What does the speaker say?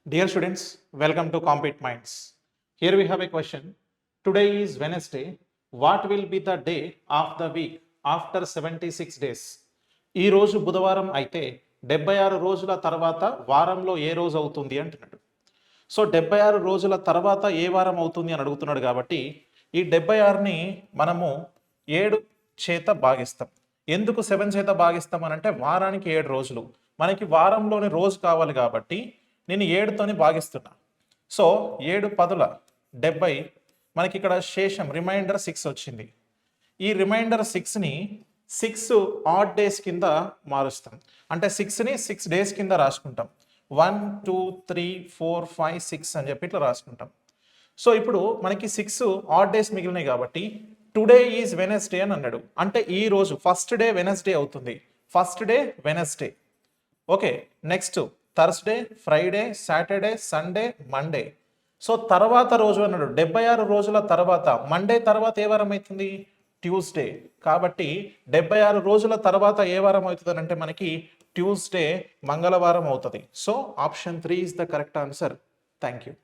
Dear students, welcome to Compete Minds. Here we have a question. Today is Wednesday. What will be the day of the week after 76 days? ఈ రోజు బుధవారం అయితే 76 రోజుల తర్వాత వారంలో ఏ రోజు అవుతుంది అంటున్నాడు. సో 76 రోజుల తర్వాత ఏ వారం అవుతుంది అని అడుగుతున్నాడు కాబట్టి ఈ 76ని మనము 7 చేత భాగిస్తాం. ఎందుకు 7 చేత భాగిస్తాం అని అంటే వారానికి 7 రోజులు. మనకి వారంలోని రోజు కావాలి కాబట్టి నేను 7తోని భాగిస్తున్నా. సో 7 పదుల 70, మనకి ఇక్కడ శేషం రిమైండర్ 6 వచ్చింది. ఈ రిమైండర్ 6ని 6 ఆడ్ డేస్ కింద మారుస్తాం. అంటే 6ని 6 డేస్ కింద రాసుకుంటాం. 1 2 3 4 5 6 అని చెప్పి ఇట్లా రాసుకుంటాం. సో ఇప్పుడు మనకి 6 ఆడ్ డేస్ మిగిలినాయి కాబట్టి టుడే ఈజ్ వెనస్డే అని అన్నాడు. అంటే ఈ రోజు ఫస్ట్ డే వెనస్డే అవుతుంది. First day Wednesday. Okay, next Thursday, Friday, Saturday, Sunday, Monday. So తర్వాత రోజు అన్నాడు. 76 రోజుల తర్వాత మండే తర్వాత ఏ వారం అవుతుంది? ట్యూస్డే. కాబట్టి 76 రోజుల తర్వాత ఏ వారం అవుతుంది అంటే మనకి ట్యూస్డే, మంగళవారం అవుతుంది. So option 3 is the correct answer. Thank you.